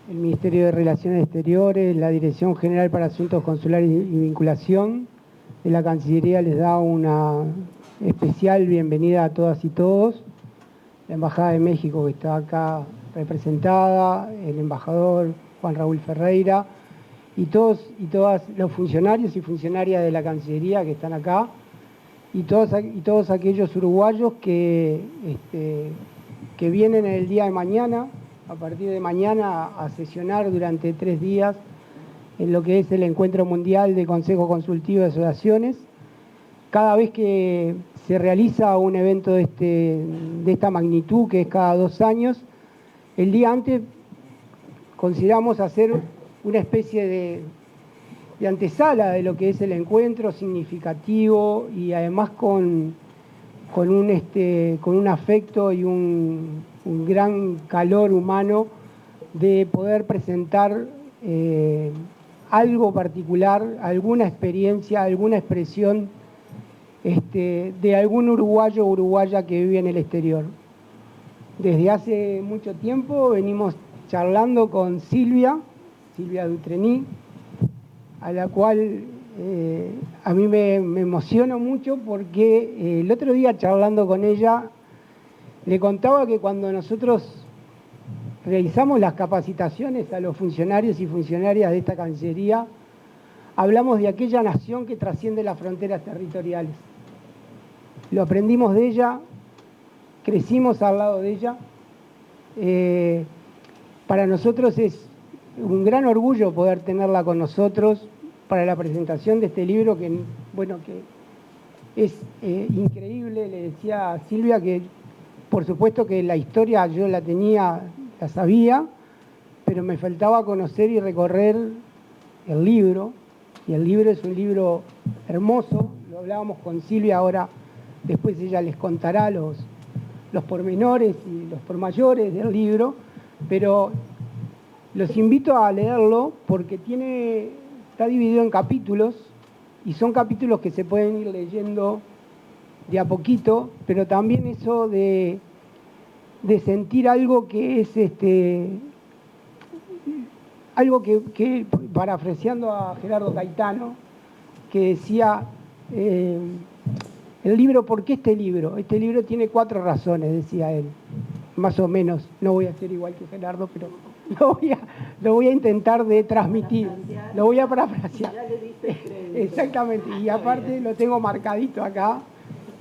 el Ministerio de Relaciones Exteriores, la Dirección General para Asuntos Consulares y Vinculación de la Cancillería les da una especial bienvenida a todas y todos. La Embajada de México, que está acá representada, el embajador Juan Raúl Ferreira, y todos y todas los funcionarios y funcionarias de la Cancillería que están acá, y todos aquellos uruguayos que vienen el día de mañana, a partir de mañana, a sesionar durante 3 días en lo que es el Encuentro Mundial de Consejo Consultivo de Asociaciones. Cada vez que se realiza un evento de esta magnitud, que es cada 2 años, el día antes consideramos hacer una especie de antesala de lo que es el encuentro significativo y además con un afecto y un gran calor humano de poder presentar algo particular, alguna experiencia, alguna expresión de algún uruguayo o uruguaya que vive en el exterior. Desde hace mucho tiempo venimos charlando con Silvia Dutrení, a la cual a mí me emociono mucho porque el otro día charlando con ella le contaba que cuando nosotros realizamos las capacitaciones a los funcionarios y funcionarias de esta Cancillería, hablamos de aquella nación que trasciende las fronteras territoriales. Lo aprendimos de ella, crecimos al lado de ella. Para nosotros es un gran orgullo poder tenerla con nosotros para la presentación de este libro que es increíble. Le decía a Silvia que por supuesto que la historia yo la sabía, pero me faltaba conocer y recorrer el libro, y el libro es un libro hermoso. Lo hablábamos con Silvia, ahora después ella les contará los pormenores y los pormayores del libro, pero los invito a leerlo porque está dividido en capítulos, y son capítulos que se pueden ir leyendo de a poquito, pero también eso de sentir algo que es algo que parafraseando a Gerardo Caetano, que decía el libro, ¿por qué este libro? Este libro tiene 4 razones, decía él, más o menos. No voy a ser igual que Gerardo, pero lo voy a intentar de transmitir. Lo voy a parafrasear. Exactamente, y aparte lo tengo marcadito acá,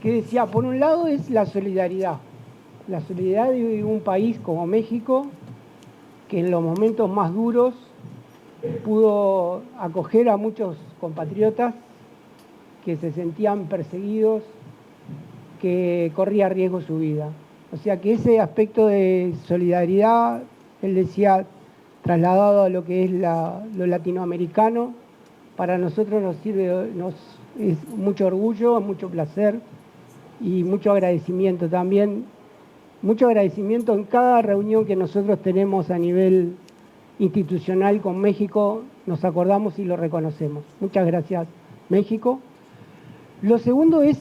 que decía, por un lado es la solidaridad de un país como México, que en los momentos más duros pudo acoger a muchos compatriotas que se sentían perseguidos, que corría riesgo su vida. O sea que ese aspecto de solidaridad, él decía, trasladado a lo que es lo latinoamericano, para nosotros es mucho orgullo, mucho placer y mucho agradecimiento también. Mucho agradecimiento en cada reunión que nosotros tenemos a nivel institucional con México, nos acordamos y lo reconocemos. Muchas gracias, México. Lo segundo es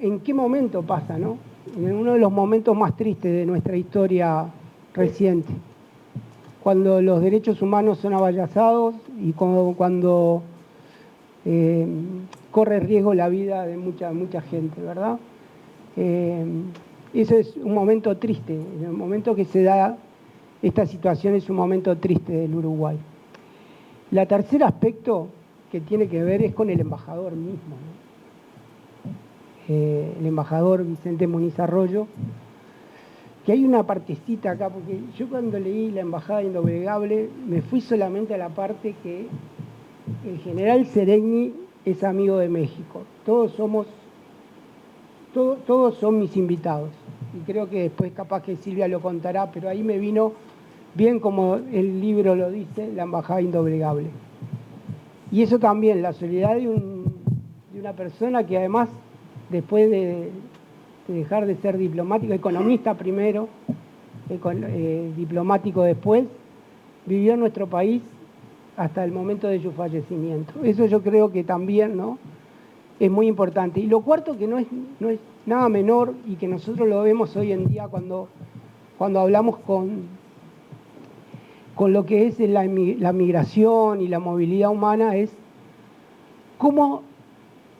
en qué momento pasa, ¿no? En uno de los momentos más tristes de nuestra historia reciente, cuando los derechos humanos son avallazados y cuando corre riesgo la vida de mucha gente, ¿verdad? Eso es un momento triste. En el momento que se da esta situación es un momento triste del Uruguay. El tercer aspecto que tiene que ver es con el embajador mismo, ¿no? El embajador Vicente Muniz Arroyo, que hay una partecita acá, porque yo cuando leí La Embajada Indoblegable me fui solamente a la parte que el general Seregni es amigo de México. Todos son mis invitados, y creo que después capaz que Silvia lo contará, pero ahí me vino bien como el libro lo dice, La Embajada Indoblegable. Y eso también, la solidaridad de una persona que además, después de dejar de ser diplomático, economista primero, diplomático después, vivió en nuestro país hasta el momento de su fallecimiento. Eso yo creo que también, ¿no?, es muy importante. Y lo cuarto, que no es nada menor, y que nosotros lo vemos hoy en día cuando hablamos con lo que es la migración y la movilidad humana es cómo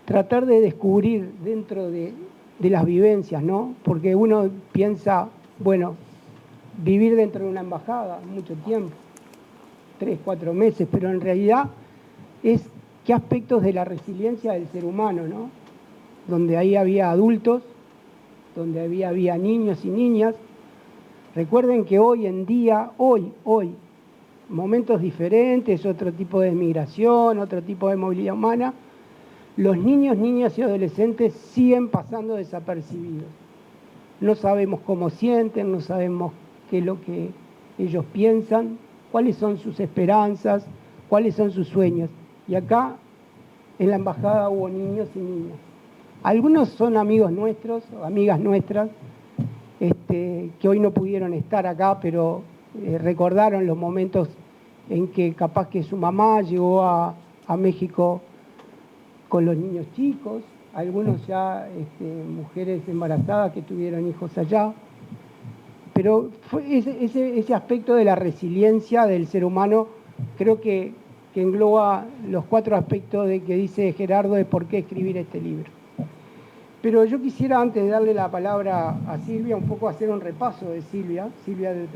tratar de descubrir dentro de las vivencias, ¿no? Porque uno piensa, bueno, vivir dentro de una embajada mucho tiempo, 3, 4 meses, pero en realidad es qué aspectos de la resiliencia del ser humano, ¿no? Donde ahí había adultos, donde había niños y niñas. Recuerden que hoy en día, hoy, momentos diferentes, otro tipo de migración, otro tipo de movilidad humana, los niños, niñas y adolescentes siguen pasando desapercibidos. No sabemos cómo sienten, no sabemos qué es lo que ellos piensan, cuáles son sus esperanzas, cuáles son sus sueños. Y acá en la embajada hubo niños y niñas. Algunos son amigos nuestros, amigas nuestras, que hoy no pudieron estar acá, pero recordaron los momentos en que capaz que su mamá llegó a México con los niños chicos, algunos ya mujeres embarazadas que tuvieron hijos allá. Pero fue ese aspecto de la resiliencia del ser humano, creo que engloba los 4 aspectos de que dice Gerardo de por qué escribir este libro. Pero yo quisiera, antes de darle la palabra a Silvia, un poco hacer un repaso de Silvia del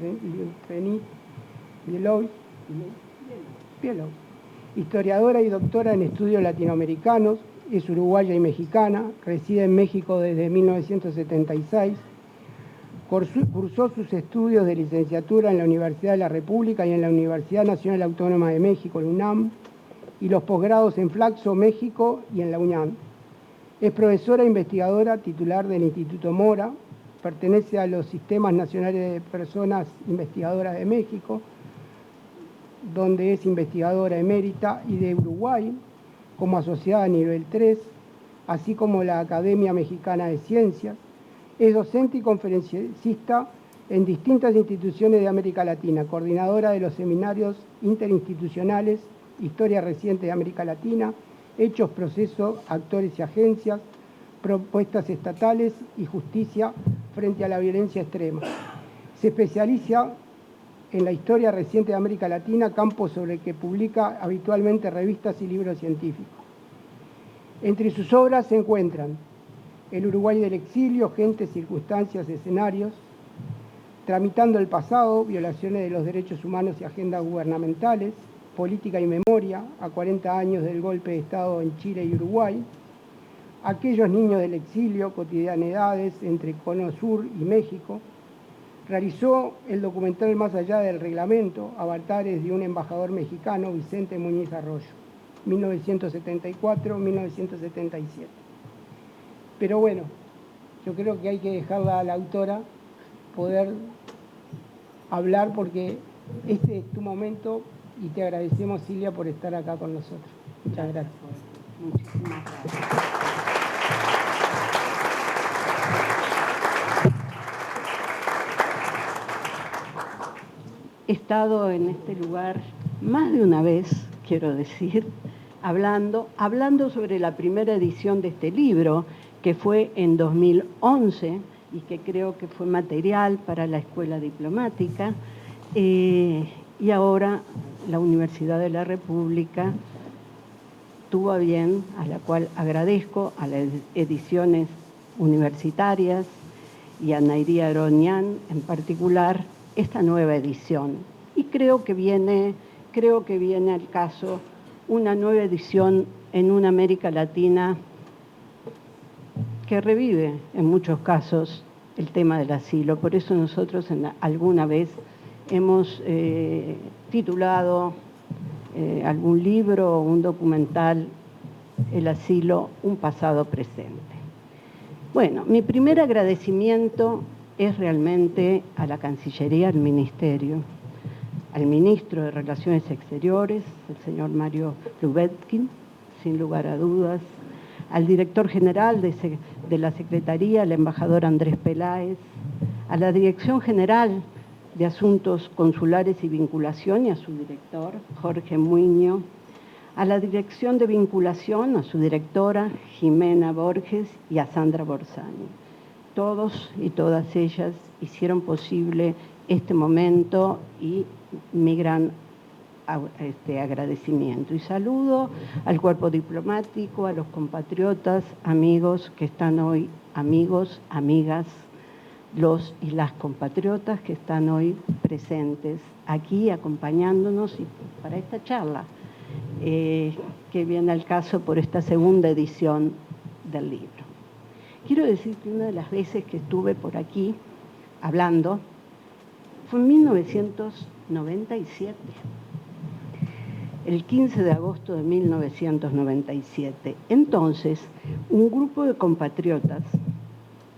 Trenit Bielow, historiadora y doctora en estudios latinoamericanos, es uruguaya y mexicana, reside en México desde 1976, cursó sus estudios de licenciatura en la Universidad de la República y en la Universidad Nacional Autónoma de México, la UNAM, y los posgrados en Flaxo, México y en la UNAM. Es profesora e investigadora titular del Instituto Mora, pertenece a los Sistemas Nacionales de Personas Investigadoras de México, donde es investigadora emérita, y de Uruguay, como asociada a nivel 3, así como la Academia Mexicana de Ciencias. Es docente y conferencista en distintas instituciones de América Latina, coordinadora de los seminarios interinstitucionales, Historia Reciente de América Latina, Hechos, Procesos, Actores y Agencias, Propuestas Estatales y Justicia frente a la Violencia Extrema. Se especializa en la historia reciente de América Latina, campo sobre el que publica habitualmente revistas y libros científicos. Entre sus obras se encuentran El Uruguay del exilio, Gente, Circunstancias, Escenarios, Tramitando el pasado, Violaciones de los derechos humanos y agendas gubernamentales, Política y memoria, a 40 años del golpe de Estado en Chile y Uruguay, Aquellos niños del exilio, cotidianidades entre Cono Sur y México. Realizó el documental Más allá del reglamento, avatares de un embajador mexicano, Vicente Muñiz Arroyo, 1974-1977. Pero bueno, yo creo que hay que dejarla a la autora poder hablar, porque este es tu momento y te agradecemos, Silvia, por estar acá con nosotros. Muchas gracias. Muchísimas gracias. He estado en este lugar más de una vez, quiero decir, hablando sobre la primera edición de este libro, que fue en 2011 y que creo que fue material para la Escuela Diplomática, y ahora la Universidad de la República tuvo a bien, a la cual agradezco, a las ediciones universitarias y a Nairía Aronian en particular, esta nueva edición. Y creo que viene al caso una nueva edición en una América Latina que revive en muchos casos el tema del asilo. Por eso nosotros alguna vez hemos titulado algún libro o un documental El asilo, un pasado presente. Bueno, mi primer agradecimiento es realmente a la Cancillería, al Ministerio, al Ministro de Relaciones Exteriores, el señor Mario Lubetkin, sin lugar a dudas, al Director General de la Secretaría, el embajador Andrés Peláez, a la Dirección General de Asuntos Consulares y Vinculación y a su director, Jorge Muiño, a la Dirección de Vinculación, a su directora, Jimena Borges, y a Sandra Borsani. Todos y todas ellas hicieron posible este momento y mi gran agradecimiento. Y saludo al cuerpo diplomático, a los compatriotas, amigos que están hoy, amigos, amigas, los y las compatriotas que están hoy presentes aquí acompañándonos y para esta charla, que viene al caso por esta segunda edición del libro. Quiero decir que una de las veces que estuve por aquí hablando fue en 1997, el 15 de agosto de 1997. Entonces, un grupo de compatriotas,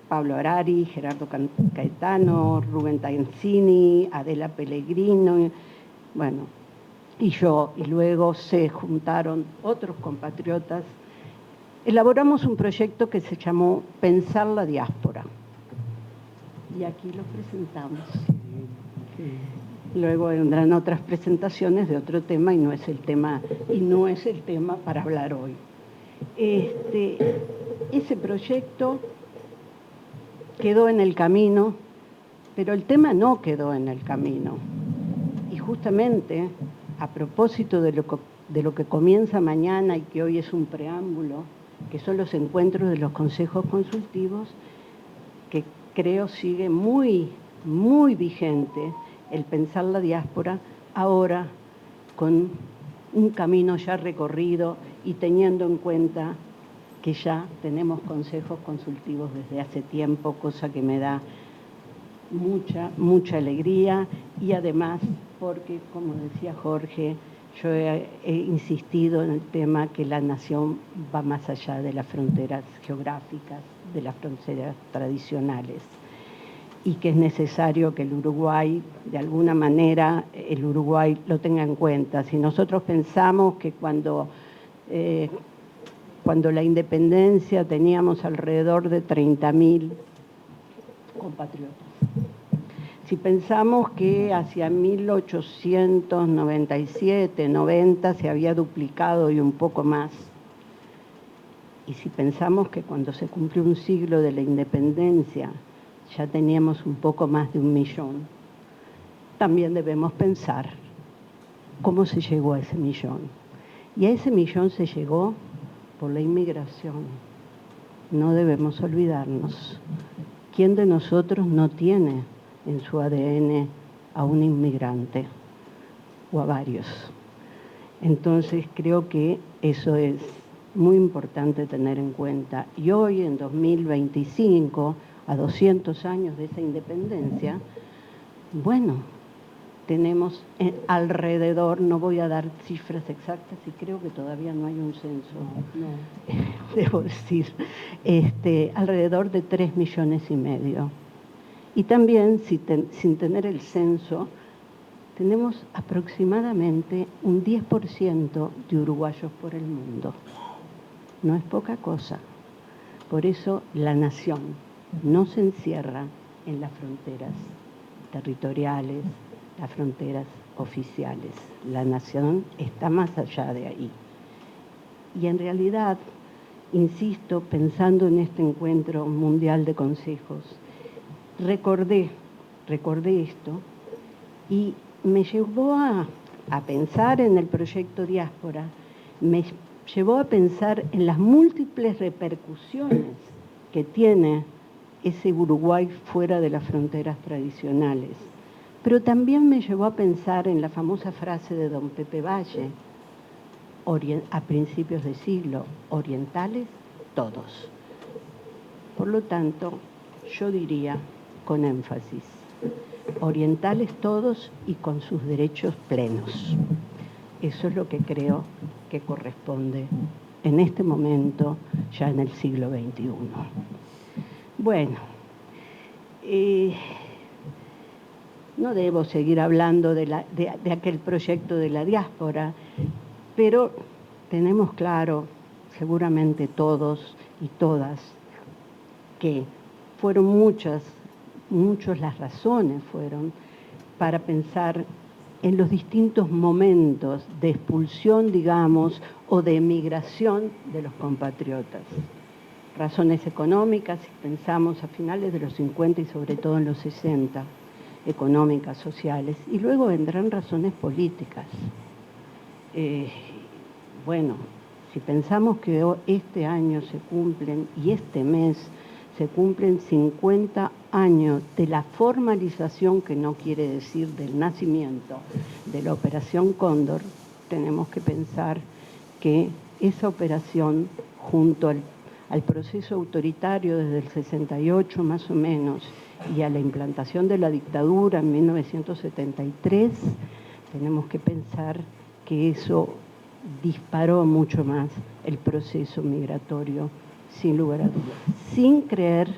Pablo Harari, Gerardo Caetano, Rubén Tancini, Adela Pellegrino, bueno, y yo, y luego se juntaron otros compatriotas, elaboramos un proyecto que se llamó Pensar la Diáspora. Y aquí lo presentamos. Luego vendrán otras presentaciones de otro tema y no es el tema para hablar hoy. Ese proyecto quedó en el camino, pero el tema no quedó en el camino. Y justamente, a propósito de lo que comienza mañana y que hoy es un preámbulo, que son los encuentros de los consejos consultivos, que creo sigue muy, muy vigente el pensar la diáspora, ahora con un camino ya recorrido y teniendo en cuenta que ya tenemos consejos consultivos desde hace tiempo, cosa que me da mucha, mucha alegría, y además porque, como decía Jorge, yo he insistido en el tema que la nación va más allá de las fronteras geográficas, de las fronteras tradicionales, y que es necesario que el Uruguay, de alguna manera, el Uruguay lo tenga en cuenta. Si nosotros pensamos que cuando la independencia teníamos alrededor de 30.000 compatriotas, si pensamos que hacia 1897, 90 se había duplicado y un poco más, y si pensamos que cuando se cumplió un siglo de la independencia ya teníamos un poco más de 1 millón, también debemos pensar cómo se llegó a ese millón. Y a ese millón se llegó por la inmigración. No debemos olvidarnos. ¿Quién de nosotros no tiene en su ADN a un inmigrante o a varios? Entonces creo que eso es muy importante tener en cuenta. Y hoy, en 2025, a 200 años de esa independencia, bueno, tenemos alrededor, no voy a dar cifras exactas y creo que todavía no hay un censo, debo decir, alrededor de 3,5 millones. Y también, sin tener el censo, tenemos aproximadamente un 10% de uruguayos por el mundo. No es poca cosa. Por eso la nación no se encierra en las fronteras territoriales, las fronteras oficiales. La nación está más allá de ahí. Y en realidad, insisto, pensando en este encuentro mundial de consejos, recordé esto y me llevó a pensar en el proyecto Diáspora, me llevó a pensar en las múltiples repercusiones que tiene ese Uruguay fuera de las fronteras tradicionales. Pero también me llevó a pensar en la famosa frase de don Pepe Valle, a principios de siglo, orientales todos. Por lo tanto, yo diría con énfasis, orientales todos y con sus derechos plenos. Eso es lo que creo que corresponde en este momento, ya en el siglo XXI. Bueno, no debo seguir hablando de aquel proyecto de la diáspora, pero tenemos claro, seguramente todos y todas, que fueron muchas las razones fueron para pensar en los distintos momentos de expulsión, digamos, o de emigración de los compatriotas. Razones económicas, si pensamos a finales de los 50 y sobre todo en los 60, económicas, sociales, y luego vendrán razones políticas. Bueno, si pensamos que este año se cumplen, y este mes se cumplen 50 años de la formalización, que no quiere decir del nacimiento, de la Operación Cóndor, tenemos que pensar que esa operación, junto al proceso autoritario desde el 68 más o menos, y a la implantación de la dictadura en 1973, tenemos que pensar que eso disparó mucho más el proceso migratorio, sin lugar a dudas, sin creer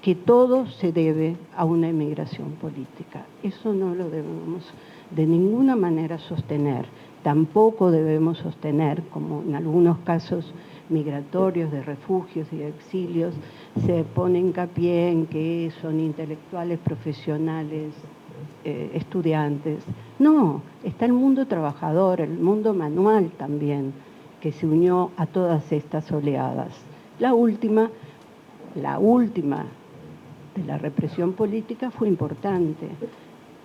que todo se debe a una emigración política. Eso no lo debemos de ninguna manera sostener. Tampoco debemos sostener, como en algunos casos migratorios, de refugios y de exilios, se pone hincapié en que son intelectuales, profesionales, estudiantes. No, está el mundo trabajador, el mundo manual también, que se unió a todas estas oleadas. La última de la represión política fue importante,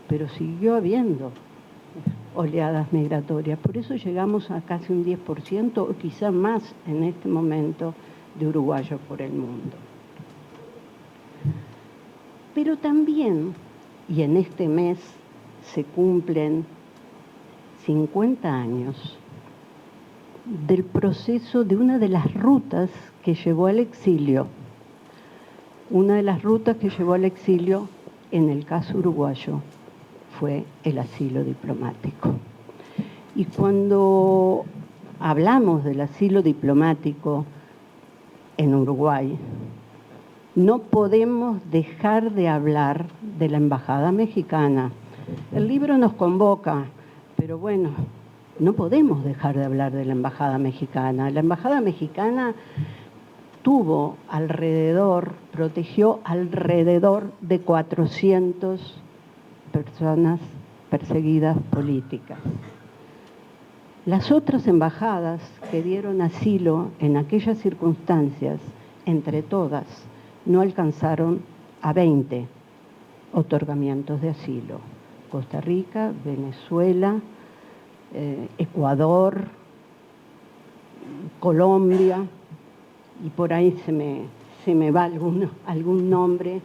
pero siguió habiendo oleadas migratorias. Por eso llegamos a casi un 10% o quizá más en este momento de uruguayos por el mundo. Pero también, y en este mes se cumplen 50 años del proceso de una de las rutas que llevó al exilio. Una de las rutas que llevó al exilio, en el caso uruguayo, fue el asilo diplomático. Y cuando hablamos del asilo diplomático en Uruguay, no podemos dejar de hablar de la Embajada Mexicana. El libro nos convoca, pero bueno, no podemos dejar de hablar de la Embajada Mexicana. La Embajada Mexicana protegió alrededor de 400 personas perseguidas políticas. Las otras embajadas que dieron asilo en aquellas circunstancias, entre todas, no alcanzaron a 20 otorgamientos de asilo. Costa Rica, Venezuela, Ecuador, Colombia, y por ahí se me va algún nombre.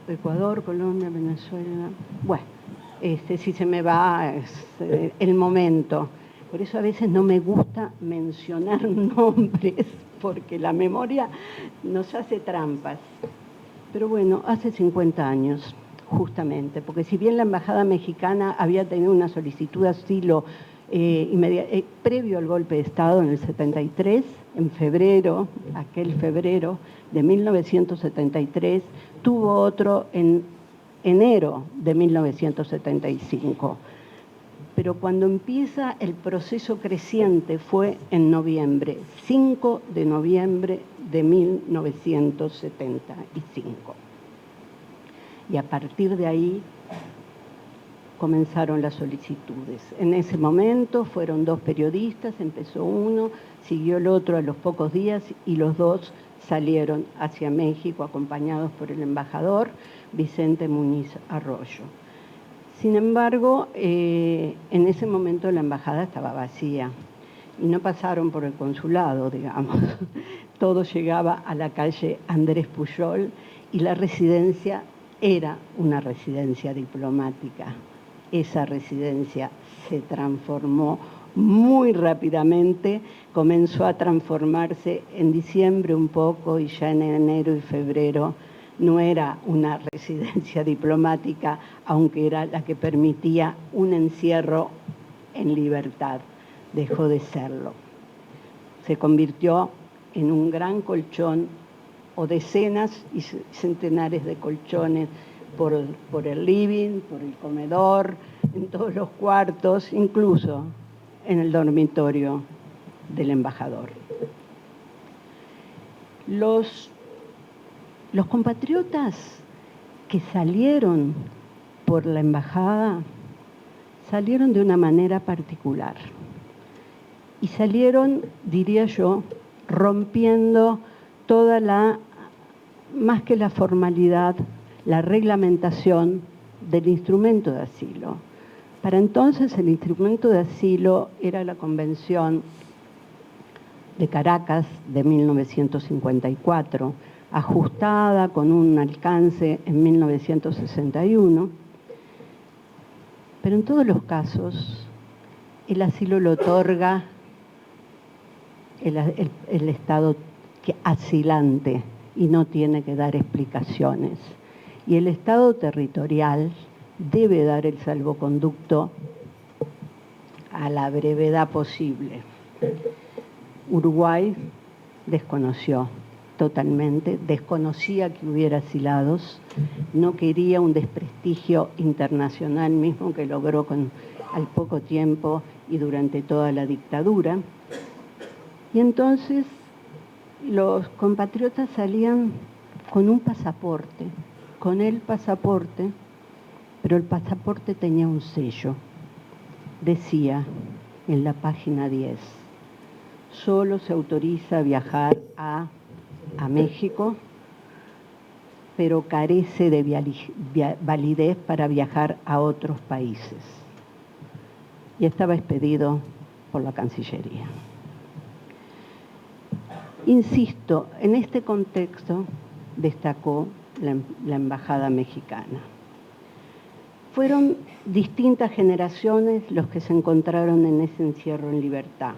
Ecuador, Colombia, Venezuela. Bueno, si se me va el momento. Por eso a veces no me gusta mencionar nombres, porque la memoria nos hace trampas. Pero bueno, hace 50 años, justamente, porque si bien la Embajada Mexicana había tenido una solicitud de asilo previo al golpe de Estado en el 73, en febrero, aquel febrero de 1973, tuvo otro en enero de 1975. Pero cuando empieza el proceso creciente fue en noviembre, 5 de noviembre de 1975. Y a partir de ahí comenzaron las solicitudes. En ese momento fueron 2 periodistas, empezó uno, siguió el otro a los pocos días y los 2 salieron hacia México acompañados por el embajador Vicente Muñiz Arroyo. Sin embargo, en ese momento la embajada estaba vacía y no pasaron por el consulado, digamos. Todo llegaba a la calle Andrés Pujol y la residencia era una residencia diplomática. Esa residencia se transformó muy rápidamente, comenzó a transformarse en diciembre un poco y ya en enero y febrero no era una residencia diplomática, aunque era la que permitía un encierro en libertad. Dejó de serlo. Se convirtió en un gran colchón o decenas y centenares de colchones por el living, por el comedor, en todos los cuartos, incluso en el dormitorio del embajador. Los compatriotas que salieron por la embajada salieron de una manera particular y salieron, diría yo, rompiendo toda más que la formalidad, la reglamentación del instrumento de asilo. Para entonces el instrumento de asilo era la Convención de Caracas de 1954, ajustada con un alcance en 1961, pero en todos los casos el asilo lo otorga el Estado asilante y no tiene que dar explicaciones. Y el Estado territorial debe dar el salvoconducto a la brevedad posible. Uruguay desconoció totalmente, desconocía que hubiera asilados, no quería un desprestigio internacional mismo que logró al poco tiempo y durante toda la dictadura. Y entonces los compatriotas salían con un pasaporte, con el pasaporte, pero el pasaporte tenía un sello. Decía en la página 10, solo se autoriza viajar a México, pero carece de validez para viajar a otros países. Y estaba expedido por la Cancillería. Insisto, en este contexto destacó la Embajada mexicana. Fueron distintas generaciones los que se encontraron en ese encierro en libertad.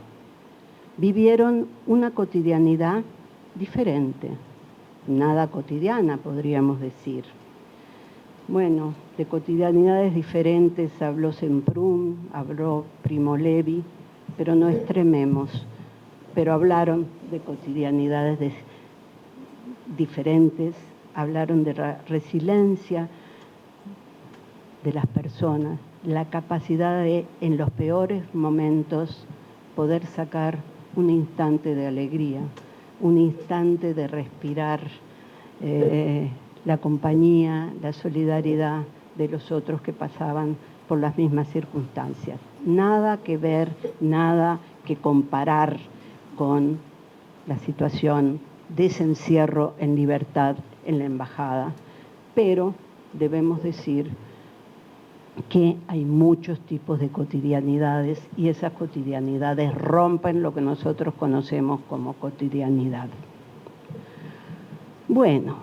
Vivieron una cotidianidad diferente, nada cotidiana, podríamos decir. Bueno, de cotidianidades diferentes habló Semprún, habló Primo Levi, pero no extrememos, pero hablaron de cotidianidades diferentes, hablaron de la resiliencia de las personas, la capacidad de, en los peores momentos, poder sacar un instante de alegría, un instante de respirar la compañía, la solidaridad de los otros que pasaban por las mismas circunstancias. Nada que ver, nada que comparar con la situación de ese encierro en libertad en la embajada, pero debemos decir que hay muchos tipos de cotidianidades y esas cotidianidades rompen lo que nosotros conocemos como cotidianidad. Bueno,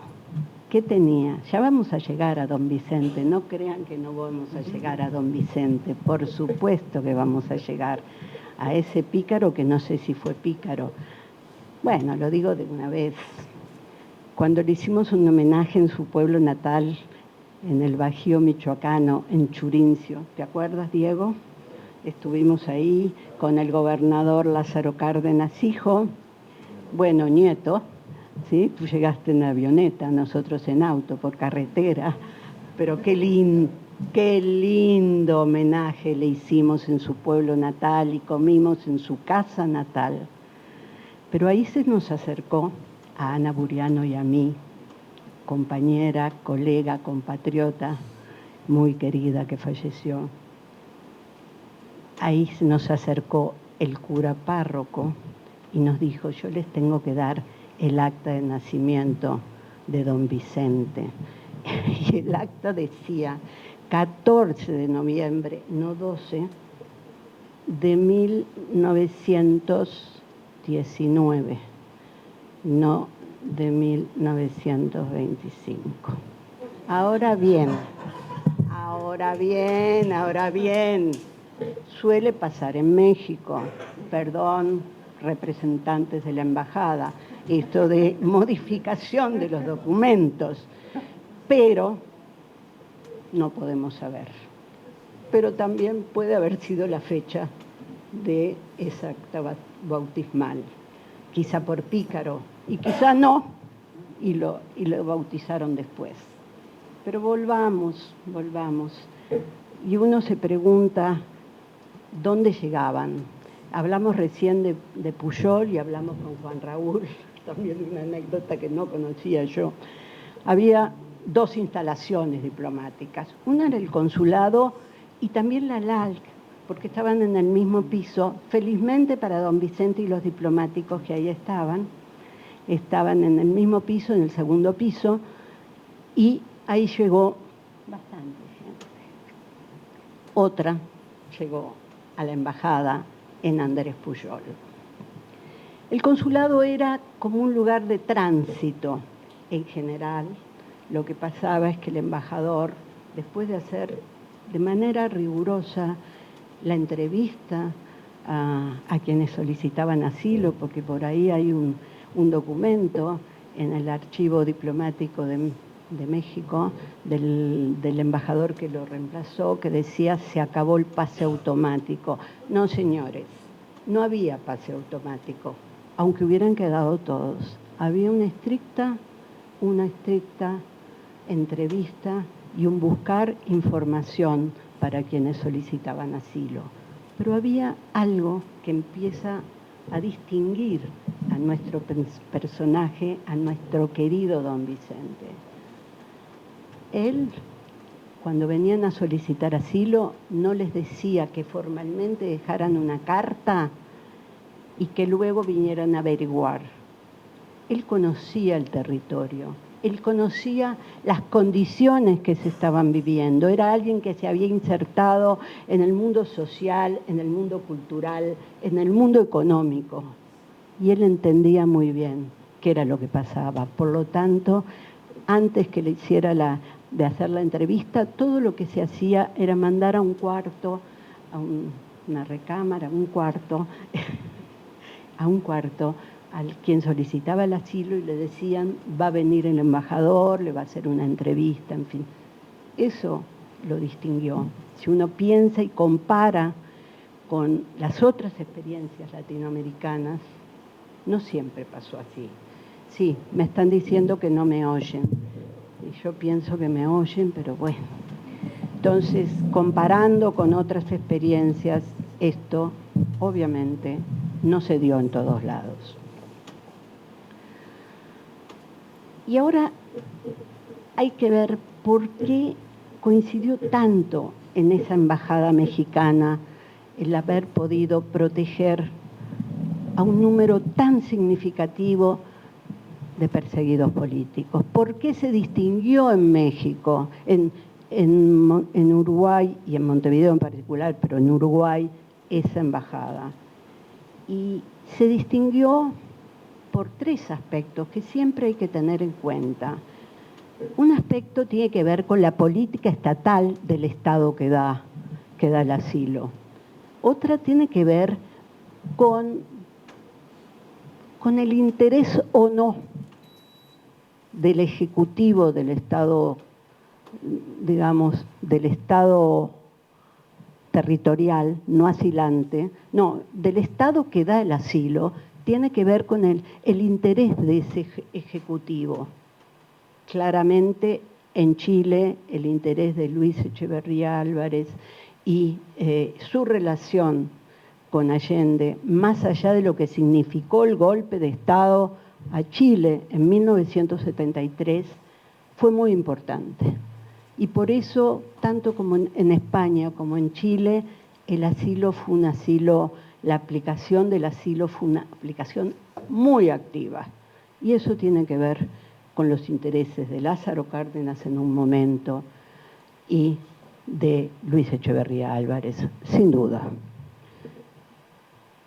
¿qué tenía? Ya vamos a llegar a Don Vicente, no crean que no vamos a llegar a Don Vicente, por supuesto que vamos a llegar a ese pícaro que no sé si fue pícaro. Bueno, lo digo de una vez. Cuando le hicimos un homenaje en su pueblo natal, en el Bajío michoacano, en Churincio. ¿Te acuerdas, Diego? Estuvimos ahí con el gobernador Lázaro Cárdenas, hijo, bueno, nieto, ¿sí? Tú llegaste en avioneta, nosotros en auto, por carretera, pero qué lindo homenaje le hicimos en su pueblo natal y comimos en su casa natal. Pero ahí se nos acercó a Ana Buriano y a mí, compañera, colega, compatriota, muy querida que falleció. Ahí se nos acercó el cura párroco y nos dijo, yo les tengo que dar el acta de nacimiento de don Vicente. Y el acta decía 14 de noviembre, no 12, de 1919, no de 1925. Ahora bien, suele pasar en México, perdón, representantes de la embajada, esto de modificación de los documentos, pero no podemos saber. Pero también puede haber sido la fecha de esa acta bautismal, quizá por pícaro, y quizá no, y lo bautizaron después. Pero volvamos. Y uno se pregunta, ¿dónde llegaban? Hablamos recién de Pujol y hablamos con Juan Raúl, también de una anécdota que no conocía yo. Había dos instalaciones diplomáticas, una era el consulado y también la LALC, porque estaban en el mismo piso, felizmente para don Vicente y los diplomáticos que ahí estaban en el mismo piso, en el segundo piso, y ahí llegó bastante gente. otra llegó a la embajada en Andrés Pujol. El consulado era como un lugar de tránsito. En general, lo que pasaba es que el embajador, después de hacer de manera rigurosa la entrevista a quienes solicitaban asilo, porque por ahí hay un documento en el archivo diplomático de México del embajador que lo reemplazó, que decía: se acabó el pase automático. No, señores, no había pase automático, aunque hubieran quedado todos. Había una estricta entrevista y un buscar información para quienes solicitaban asilo. Pero había algo que empieza a distinguir a nuestro personaje, a nuestro querido don Vicente. Él, cuando venían a solicitar asilo, no les decía que formalmente dejaran una carta y que luego vinieran a averiguar. Él conocía el territorio, él conocía las condiciones que se estaban viviendo. Era alguien que se había insertado en el mundo social, en el mundo cultural, en el mundo económico. Y él entendía muy bien qué era lo que pasaba. Por lo tanto, antes que le hiciera de hacer la entrevista, todo lo que se hacía era mandar a un cuarto, a una recámara, a un cuarto, al quien solicitaba el asilo, y le decían: va a venir el embajador, le va a hacer una entrevista, en fin. Eso lo distinguió. Si uno piensa y compara con las otras experiencias latinoamericanas, no siempre pasó así. Sí, me están diciendo que no me oyen. Y yo pienso que me oyen, pero bueno. Entonces, comparando con otras experiencias, esto obviamente no se dio en todos lados. Y ahora hay que ver por qué coincidió tanto en esa embajada mexicana el haber podido proteger a un número tan significativo de perseguidos políticos. ¿Por qué se distinguió en México, en Uruguay y en Montevideo en particular, pero en Uruguay, esa embajada? Y se distinguió por tres aspectos que siempre hay que tener en cuenta. Un aspecto tiene que ver con la política estatal del Estado que da el asilo. Otra tiene que ver con el interés o no del Ejecutivo del Estado, digamos, del Estado territorial, no asilante, no, del Estado que da el asilo, tiene que ver con el interés de ese Ejecutivo. Claramente, en Chile, el interés de Luis Echeverría Álvarez y su relación con Allende, más allá de lo que significó el golpe de Estado a Chile en 1973, fue muy importante. Y por eso, tanto como en España como en Chile, el asilo fue un asilo, la aplicación del asilo fue una aplicación muy activa. Y eso tiene que ver con los intereses de Lázaro Cárdenas en un momento y de Luis Echeverría Álvarez, sin duda.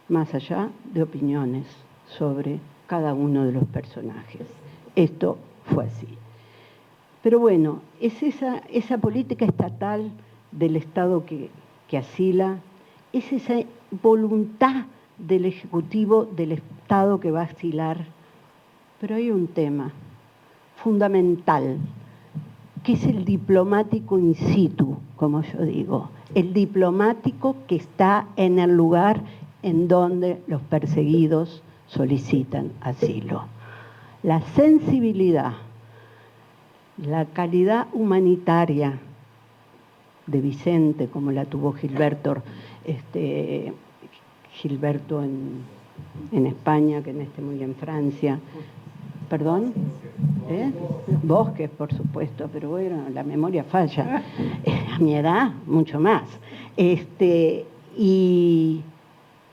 Más allá de opiniones sobre cada uno de los personajes. Esto fue así. Pero bueno, es esa política estatal del Estado que asila, es esa voluntad del Ejecutivo del Estado que va a asilar. Pero hay un tema fundamental, que es el diplomático in situ, como yo digo, el diplomático que está en el lugar en donde los perseguidos solicitan asilo. La sensibilidad, la calidad humanitaria de Vicente, como la tuvo Gilberto en España, que en este muy en Francia. ¿Perdón? Bosques, por supuesto, pero bueno, la memoria falla. A mi edad, mucho más.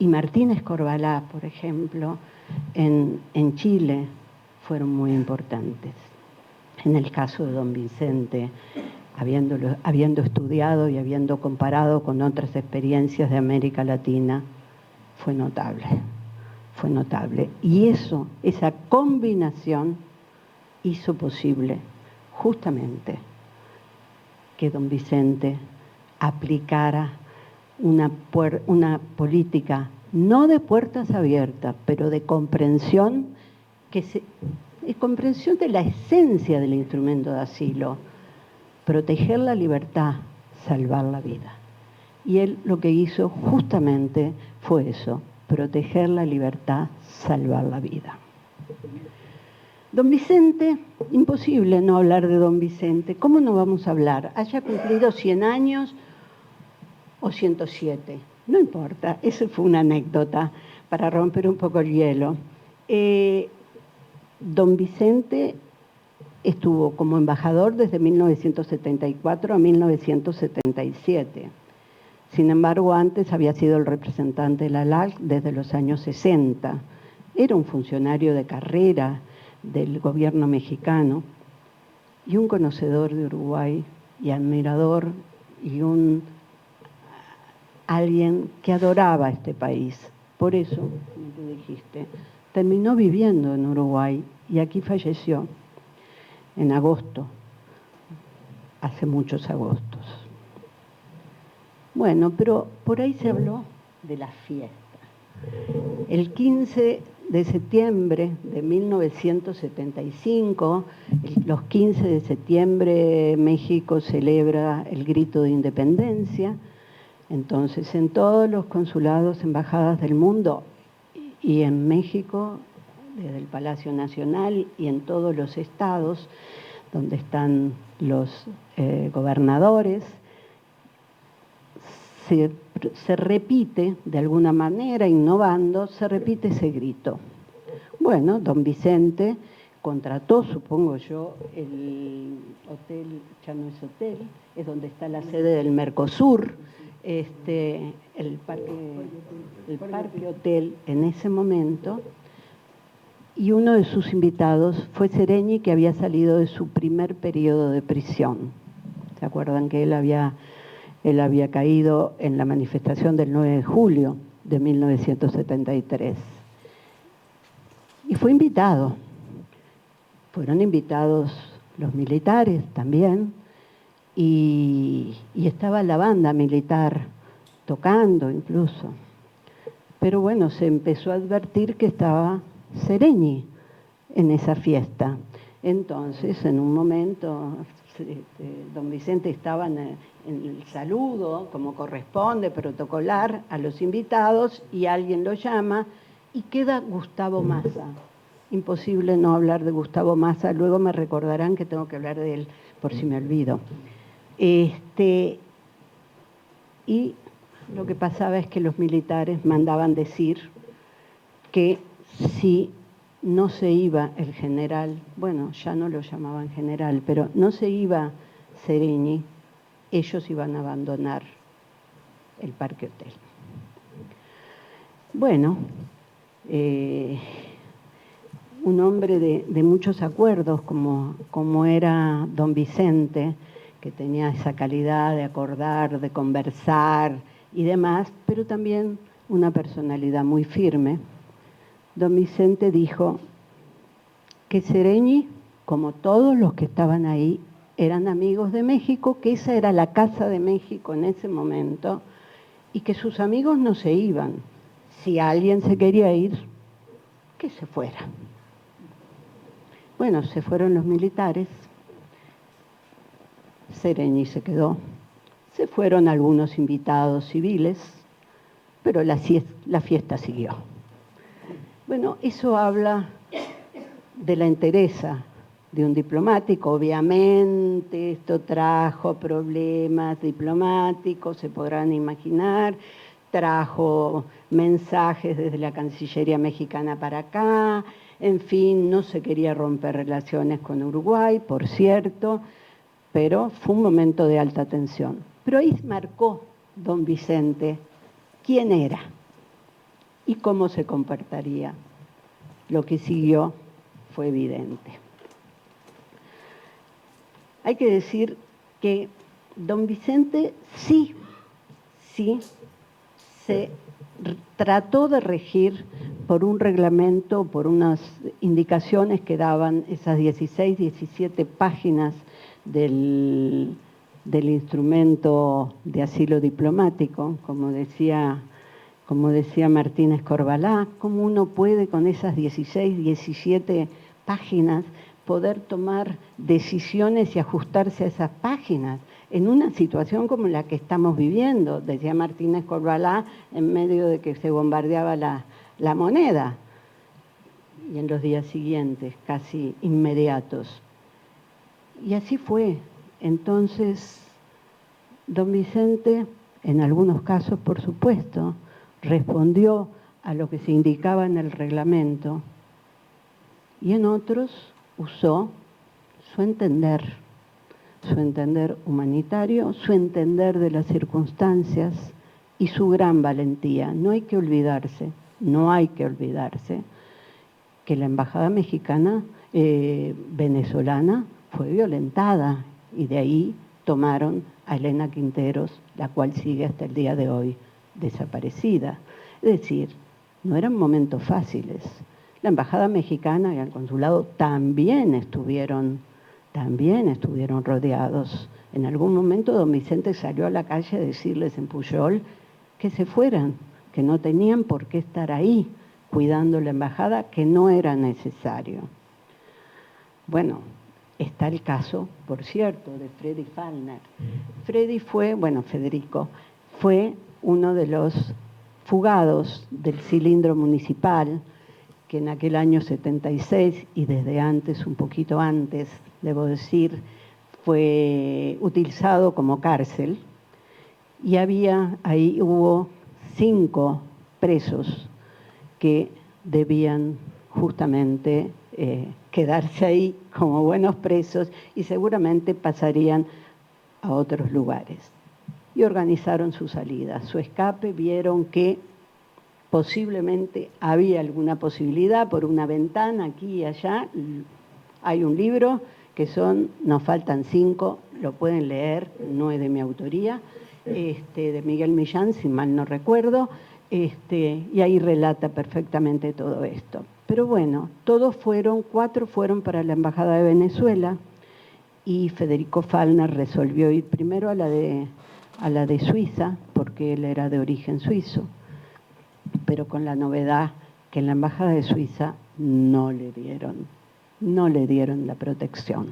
Y Martínez Corbalá, por ejemplo, en Chile, fueron muy importantes. En el caso de don Vicente, habiendo estudiado y habiendo comparado con otras experiencias de América Latina, fue notable, fue notable. Y esa combinación hizo posible justamente que don Vicente aplicara una política no de puertas abiertas, pero de comprensión, comprensión de la esencia del instrumento de asilo, proteger la libertad, salvar la vida. Y él lo que hizo justamente fue eso, proteger la libertad, salvar la vida. Don Vicente, imposible no hablar de don Vicente. ¿Cómo no vamos a hablar? Haya cumplido 100 años o 107. No importa, esa fue una anécdota para romper un poco el hielo. Don Vicente estuvo como embajador desde 1974 a 1977. Sin embargo, antes había sido el representante de la LAC desde los años 60. Era un funcionario de carrera del gobierno mexicano y un conocedor de Uruguay y admirador y alguien que adoraba este país. Por eso, como tú dijiste, terminó viviendo en Uruguay y aquí falleció en agosto, hace muchos agostos. Bueno, pero por ahí se habló de la fiesta. El 15 de septiembre de 1975, los 15 de septiembre México celebra el grito de independencia. Entonces, en todos los consulados, embajadas del mundo y en México, desde el Palacio Nacional y en todos los estados donde están los gobernadores, se repite, de alguna manera, innovando, se repite ese grito. Bueno, don Vicente contrató, supongo yo, el hotel, ya no es hotel, es donde está la sede del Mercosur, el Parque Hotel en ese momento, y uno de sus invitados fue Sereñi, que había salido de su primer periodo de prisión. ¿Se acuerdan que él había caído en la manifestación del 9 de julio de 1973? Y fue invitado. Fueron invitados los militares también, y estaba la banda militar tocando incluso. Pero bueno, se empezó a advertir que estaba Sereñi en esa fiesta. Entonces, en un momento, don Vicente estaba en el saludo, como corresponde, protocolar, a los invitados, y alguien lo llama, y queda Gustavo Massa. Imposible no hablar de Gustavo Massa, luego me recordarán que tengo que hablar de él, por si me olvido. Y lo que pasaba es que los militares mandaban decir que si no se iba el general, bueno, ya no lo llamaban general, pero no se iba Sereñi, ellos iban a abandonar el Parque Hotel. Bueno, un hombre de muchos acuerdos, como era don Vicente, que tenía esa calidad de acordar, de conversar y demás, pero también una personalidad muy firme. Don Vicente dijo que Sereñi, como todos los que estaban ahí, eran amigos de México, que esa era la casa de México en ese momento, y que sus amigos no se iban. Si alguien se quería ir, que se fuera. Bueno, se fueron los militares, Sereñi se quedó, se fueron algunos invitados civiles, pero la fiesta siguió. Bueno, eso habla de la entereza de un diplomático. Obviamente esto trajo problemas diplomáticos, se podrán imaginar, trajo mensajes desde la Cancillería mexicana para acá, en fin, no se quería romper relaciones con Uruguay, por cierto, pero fue un momento de alta tensión. Pero ahí marcó don Vicente quién era y cómo se comportaría. Lo que siguió fue evidente. Hay que decir que don Vicente sí se trató de regir por un reglamento, por unas indicaciones que daban esas 16, 17 páginas del instrumento de asilo diplomático, como decía Martínez Corbalá. ¿Cómo uno puede con esas 16, 17 páginas poder tomar decisiones y ajustarse a esas páginas en una situación como la que estamos viviendo? Decía Martínez Corbalá, en medio de que se bombardeaba la moneda, y en los días siguientes, casi inmediatos. Y así fue. Entonces, don Vicente, en algunos casos, por supuesto, respondió a lo que se indicaba en el reglamento, y en otros usó su entender humanitario, su entender de las circunstancias y su gran valentía. No hay que olvidarse que la embajada mexicana, venezolana, fue violentada, y de ahí tomaron a Elena Quinteros, la cual sigue hasta el día de hoy desaparecida. Es decir, no eran momentos fáciles. La embajada mexicana y el consulado también estuvieron rodeados. En algún momento don Vicente salió a la calle a decirles en Pujol que se fueran, que no tenían por qué estar ahí cuidando la embajada, que no era necesario. Bueno, está el caso, por cierto, de Freddy Fallner. Federico fue uno de los fugados del cilindro municipal, que en aquel año 76, y desde antes, un poquito antes, debo decir, fue utilizado como cárcel, y ahí hubo 5 presos que debían justamente quedarse ahí como buenos presos y seguramente pasarían a otros lugares. Y organizaron su salida, su escape. Vieron que posiblemente había alguna posibilidad por una ventana aquí y allá. Hay un libro que nos faltan 5, lo pueden leer, no es de mi autoría, de Miguel Millán, si mal no recuerdo, y ahí relata perfectamente todo esto. Pero bueno, 4 fueron para la Embajada de Venezuela, y Federico Fallner resolvió ir primero a la de Suiza, porque él era de origen suizo, pero con la novedad que en la Embajada de Suiza no le dieron la protección,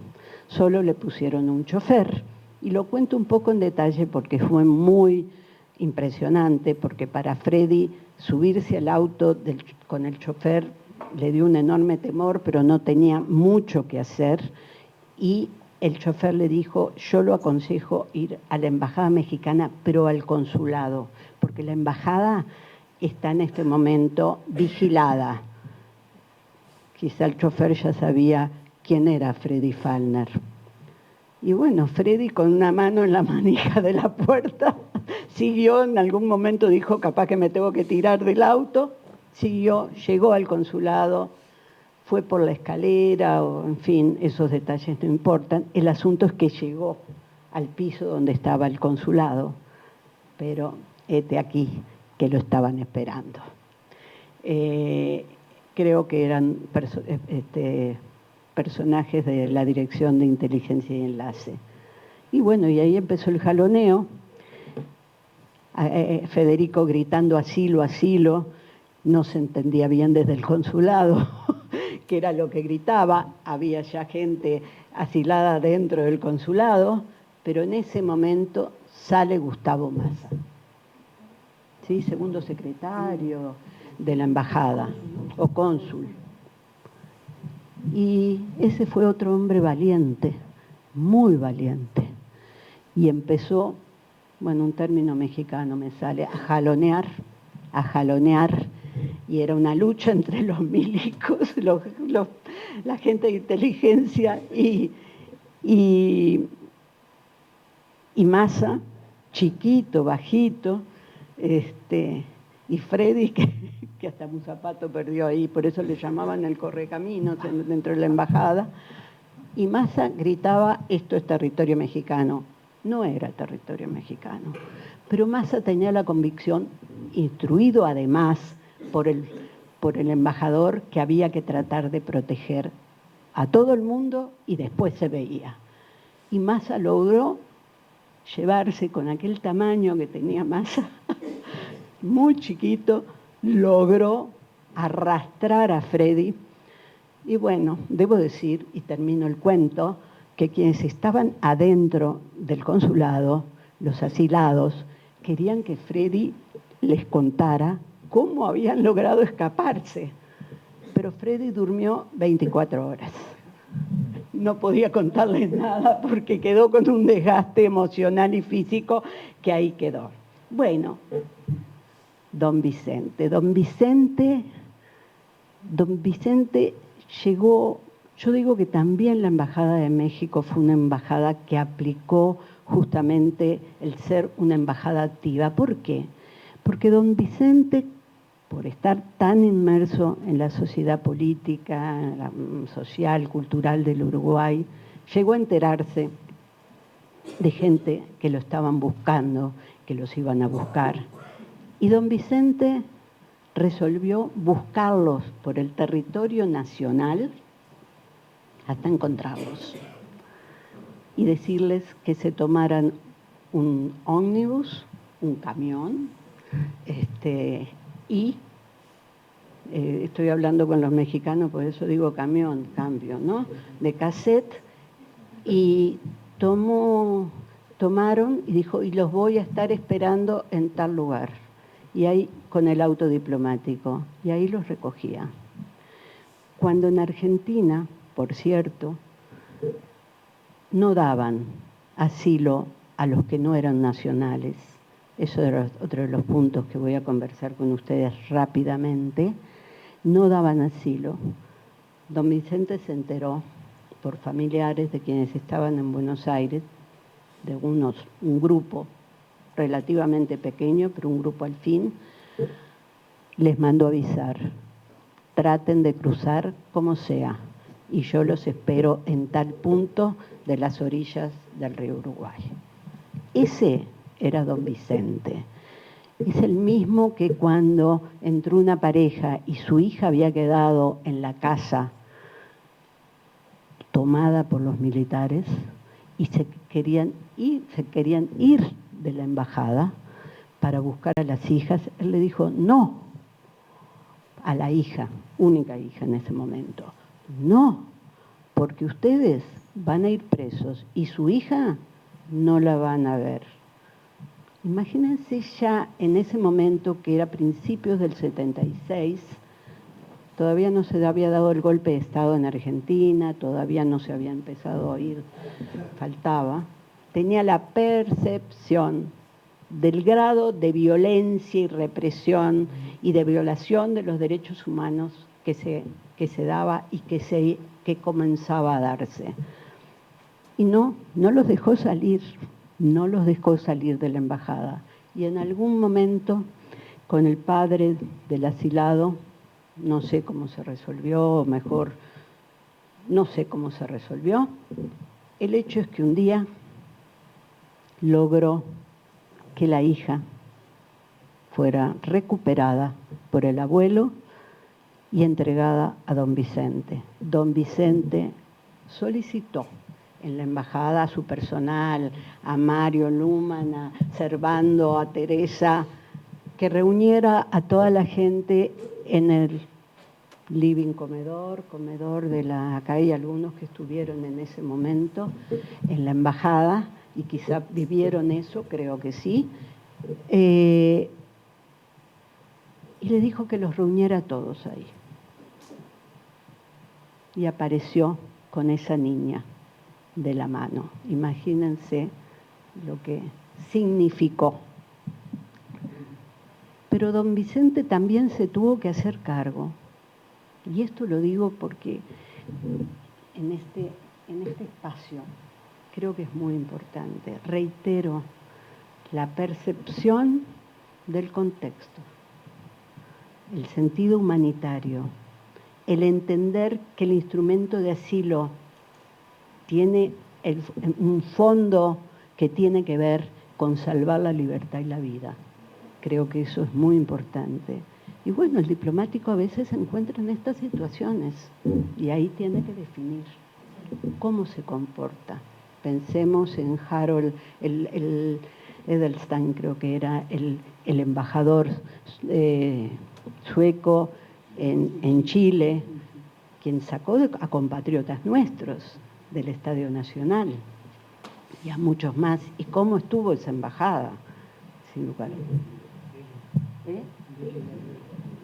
solo le pusieron un chofer. Y lo cuento un poco en detalle porque fue muy impresionante, porque para Freddy subirse al auto con el chofer le dio un enorme temor, pero no tenía mucho que hacer, y el chofer le dijo: yo lo aconsejo ir a la Embajada Mexicana, pero al consulado, porque la embajada está en este momento vigilada. Quizá el chofer ya sabía quién era Freddy Fallner. Y bueno, Freddy, con una mano en la manija de la puerta, siguió. En algún momento dijo: capaz que me tengo que tirar del auto. Siguió, llegó al consulado, fue por la escalera, o en fin, esos detalles no importan. El asunto es que llegó al piso donde estaba el consulado, pero hete aquí que lo estaban esperando. Creo que eran personajes de la Dirección de Inteligencia y Enlace. Y bueno, y ahí empezó el jaloneo. Federico gritando: asilo, asilo. No se entendía bien desde el consulado qué era lo que gritaba. Había ya gente asilada dentro del consulado, pero en ese momento sale Gustavo Massa, ¿sí? Segundo secretario de la embajada, o cónsul. Y ese fue otro hombre valiente, muy valiente. Y empezó, bueno, un término mexicano me sale, a jalonear, y era una lucha entre los milicos, la gente de inteligencia y Massa, chiquito, bajito, y Freddy, que hasta un zapato perdió ahí, por eso le llamaban el correcaminos dentro de la embajada. Y Massa gritaba: esto es territorio mexicano, no era territorio mexicano. Pero Maza tenía la convicción, instruido además por el embajador, que había que tratar de proteger a todo el mundo y después se veía. Y Maza logró llevarse con aquel tamaño que tenía Maza, muy chiquito, logró arrastrar a Freddy. Y bueno, debo decir, y termino el cuento, que quienes estaban adentro del consulado, los asilados, querían que Freddy les contara cómo habían logrado escaparse. Pero Freddy durmió 24 horas. No podía contarles nada porque quedó con un desgaste emocional y físico que ahí quedó. Bueno, don Vicente llegó, yo digo que también la Embajada de México fue una embajada que aplicó justamente el ser una embajada activa. ¿Por qué? Porque don Vicente, por estar tan inmerso en la sociedad política, social, cultural del Uruguay, llegó a enterarse de gente que lo estaban buscando, que los iban a buscar. Y don Vicente resolvió buscarlos por el territorio nacional hasta encontrarlos y decirles que se tomaran un ómnibus, un camión, y estoy hablando con los mexicanos, por eso digo camión, cambio, ¿no? De cassette, y tomaron y dijo, y los voy a estar esperando en tal lugar. Y ahí, con el auto diplomático, y ahí los recogía. Cuando en Argentina, por cierto, no daban asilo a los que no eran nacionales, eso era otro de los puntos que voy a conversar con ustedes rápidamente, no daban asilo. Don Vicente se enteró por familiares de quienes estaban en Buenos Aires, de un grupo relativamente pequeño, pero un grupo al fin, les mandó avisar, traten de cruzar como sea, y yo los espero en tal punto de las orillas del río Uruguay. Ese era don Vicente. Es el mismo que cuando entró una pareja y su hija había quedado en la casa tomada por los militares y se querían ir de la embajada para buscar a las hijas. Él le dijo no a la hija, única hija en ese momento. No, porque ustedes van a ir presos y su hija no la van a ver. Imagínense ya en ese momento, que era principios del 76, todavía no se había dado el golpe de Estado en Argentina, todavía no se había empezado a oír, faltaba. Tenía la percepción del grado de violencia y represión y de violación de los derechos humanos que se daba y que comenzaba a darse. Y no los dejó salir, no los dejó salir de la embajada. Y en algún momento, con el padre del asilado, no sé cómo se resolvió, o mejor, no sé cómo se resolvió. El hecho es que un día logró que la hija fuera recuperada por el abuelo y entregada a don Vicente. Don Vicente solicitó en la embajada a su personal, a Mario Luhmann, a Servando, a Teresa, que reuniera a toda la gente en el living comedor de la... Acá hay algunos que estuvieron en ese momento en la embajada y quizá vivieron eso, creo que sí. Y le dijo que los reuniera a todos ahí. Y apareció con esa niña de la mano. Imagínense lo que significó. Pero don Vicente también se tuvo que hacer cargo. Y esto lo digo porque en este espacio creo que es muy importante. Reitero, la percepción del contexto, el sentido humanitario, el entender que el instrumento de asilo tiene un fondo que tiene que ver con salvar la libertad y la vida. Creo que eso es muy importante. Y bueno, el diplomático a veces se encuentra en estas situaciones y ahí tiene que definir cómo se comporta. Pensemos en Harold, el Edelstein, creo que era el embajador sueco en Chile, quien sacó a compatriotas nuestros del Estadio Nacional y a muchos más. ¿Y cómo estuvo esa embajada? Sin lugar.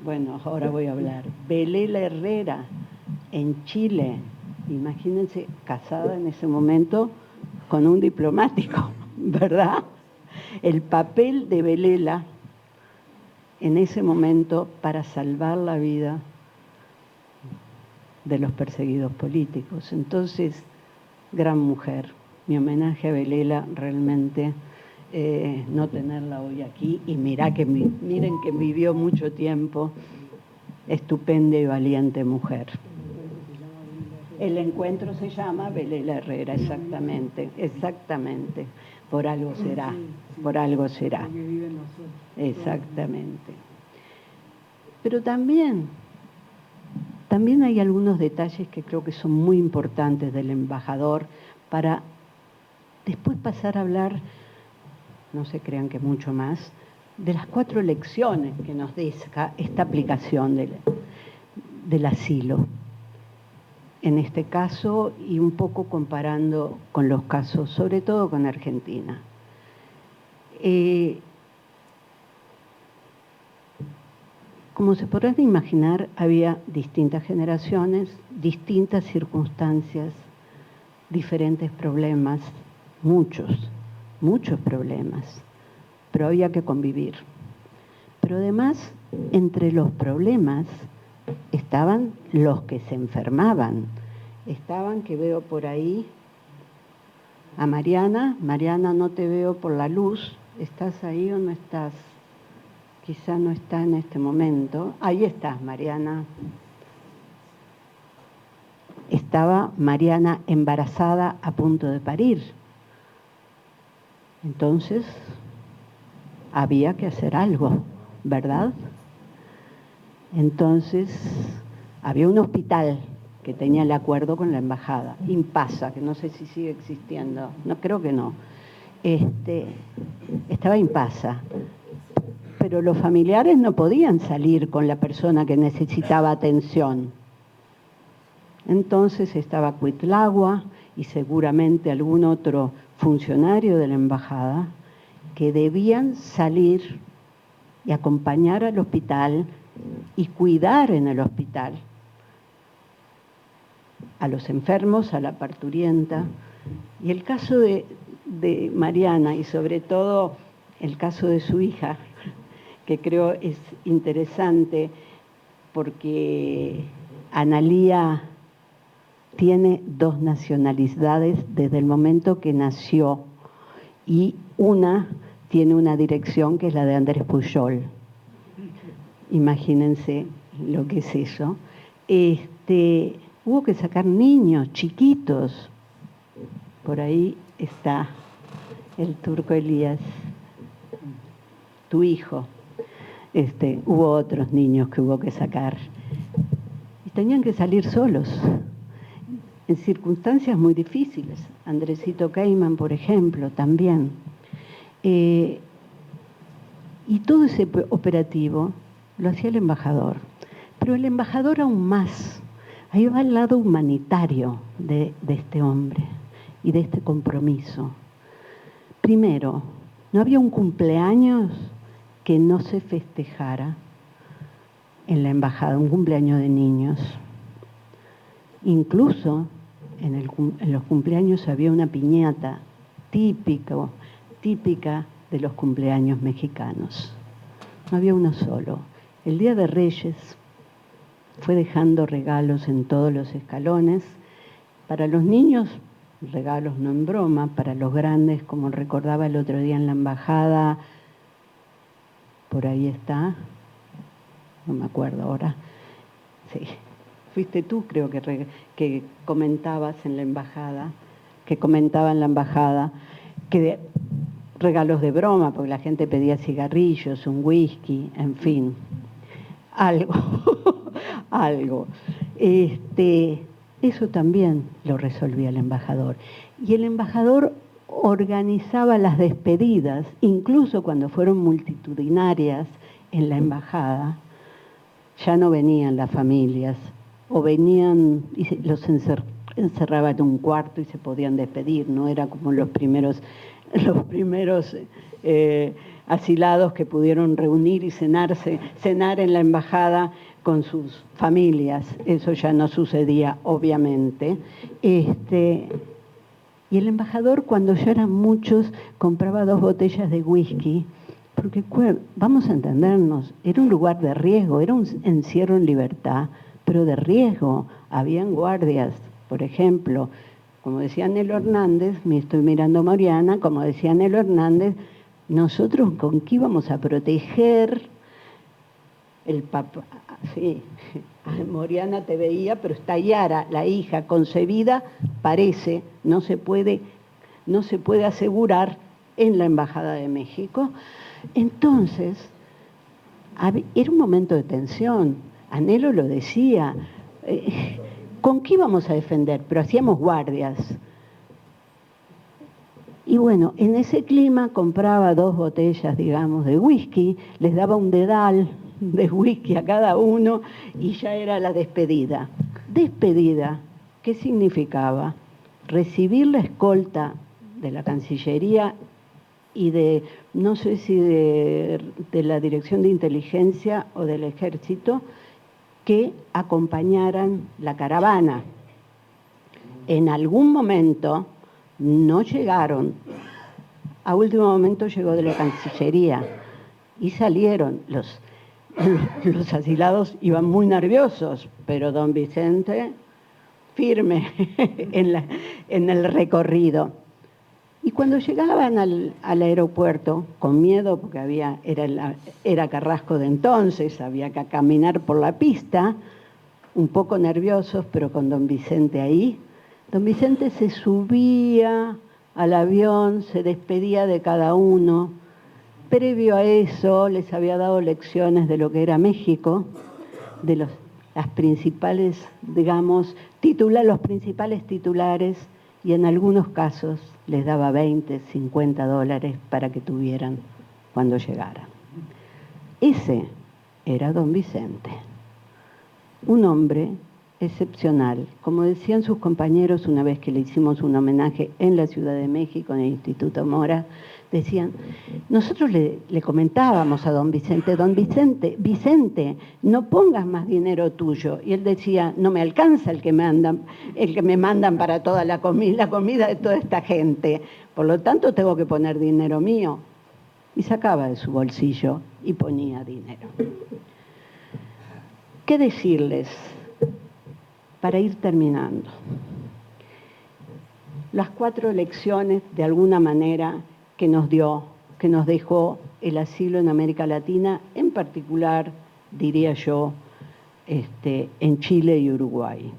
Bueno, ahora voy a hablar. Belela Herrera, en Chile, imagínense, casada en ese momento con un diplomático, ¿verdad? El papel de Belela en ese momento para salvar la vida de los perseguidos políticos. Entonces, gran mujer. Mi homenaje a Belela, realmente no tenerla hoy aquí, y miren que vivió mucho tiempo, estupenda y valiente mujer. El encuentro se llama Belela Herrera, exactamente, exactamente. Por algo será, por algo será. Exactamente. Pero también hay algunos detalles que creo que son muy importantes del embajador para después pasar a hablar, no se crean que mucho más, de las 4 lecciones que nos deja esta aplicación del asilo. En este caso, y un poco comparando con los casos, sobre todo con Argentina. Como se podrán imaginar, había distintas generaciones, distintas circunstancias, diferentes problemas, muchos problemas, pero había que convivir. Pero además, entre los problemas estaban los que se enfermaban. Estaban, que veo por ahí, a Mariana. Mariana, no te veo por la luz. ¿Estás ahí o no estás? Quizá no está en este momento. Ahí estás, Mariana. Estaba Mariana embarazada a punto de parir. Entonces, había que hacer algo, ¿verdad? Entonces, había un hospital que tenía el acuerdo con la embajada, Impasa, que no sé si sigue existiendo, no creo que no. Estaba Impasa, pero los familiares no podían salir con la persona que necesitaba atención. Entonces estaba Cuitlagua y seguramente algún otro funcionario de la embajada que debían salir y acompañar al hospital y cuidar en el hospital a los enfermos, a la parturienta. Y el caso de Mariana, y sobre todo el caso de su hija, que creo es interesante porque Analía tiene 2 nacionalidades desde el momento que nació, y una tiene una dirección que es la de Andrés Pujol. Imagínense lo que es eso. Hubo que sacar niños chiquitos. Por ahí está el turco Elías, tu hijo. Hubo otros niños que hubo que sacar. Y tenían que salir solos, en circunstancias muy difíciles. Andresito Keyman, por ejemplo, también. Y todo ese operativo lo hacía el embajador. Pero el embajador aún más. Ahí va el lado humanitario de este hombre y de este compromiso. Primero, no había un cumpleaños que no se festejara en la embajada, un cumpleaños de niños. Incluso en los cumpleaños había una piñata típica de los cumpleaños mexicanos. No había uno solo. El Día de Reyes fue dejando regalos en todos los escalones. Para los niños, regalos no en broma. Para los grandes, como recordaba el otro día en la embajada, por ahí está, no me acuerdo ahora. Sí, fuiste tú, creo que comentabas en la embajada, que comentaba en la embajada, que regalos de broma, porque la gente pedía cigarrillos, un whisky, en fin, algo, algo. Eso también lo resolvía el embajador. Y el embajador organizaba las despedidas, incluso cuando fueron multitudinarias en la embajada, ya no venían las familias, o venían y los encerraban en un cuarto y se podían despedir, no era como los primeros asilados que pudieron reunir y cenar en la embajada con sus familias. Eso ya no sucedía, obviamente. Y el embajador, cuando ya eran muchos, compraba 2 botellas de whisky, porque, vamos a entendernos, era un lugar de riesgo, era un encierro en libertad, pero de riesgo. Habían guardias, por ejemplo, como decía Nelo Hernández, me estoy mirando a Mariana, como decía Nelo Hernández, nosotros con qué íbamos a proteger el papá. Sí, Mariana te veía, pero está Yara, la hija concebida, parece, no se puede asegurar en la Embajada de México. Entonces, era un momento de tensión. Anhelo lo decía. ¿Con qué íbamos a defender? Pero hacíamos guardias. Y bueno, en ese clima compraba 2 botellas, digamos, de whisky, les daba un dedal de whisky a cada uno y ya era la despedida. Despedida, ¿qué significaba? Recibir la escolta de la Cancillería y de, no sé si de la Dirección de Inteligencia o del Ejército, que acompañaran la caravana. En algún momento no llegaron, a último momento llegó de la Cancillería y salieron. Los asilados iban muy nerviosos, pero don Vicente firme en el recorrido. Y cuando llegaban al aeropuerto, con miedo, porque era Carrasco de entonces, había que caminar por la pista, un poco nerviosos, pero con don Vicente ahí, don Vicente se subía al avión, se despedía de cada uno. Previo a eso, les había dado lecciones de lo que era México, de las principales, digamos, los principales titulares, y en algunos casos les daba 20, 50 dólares para que tuvieran cuando llegaran. Ese era don Vicente, un hombre excepcional. Como decían sus compañeros una vez que le hicimos un homenaje en la Ciudad de México, en el Instituto Mora, decían, nosotros le comentábamos a don Vicente, Vicente, no pongas más dinero tuyo. Y él decía, no me alcanza el que me mandan para toda la comida de toda esta gente. Por lo tanto, tengo que poner dinero mío. Y sacaba de su bolsillo y ponía dinero. ¿Qué decirles para ir terminando? Las 4 lecciones, de alguna manera, que nos dejó el asilo en América Latina, en particular, diría yo, en Chile y Uruguay.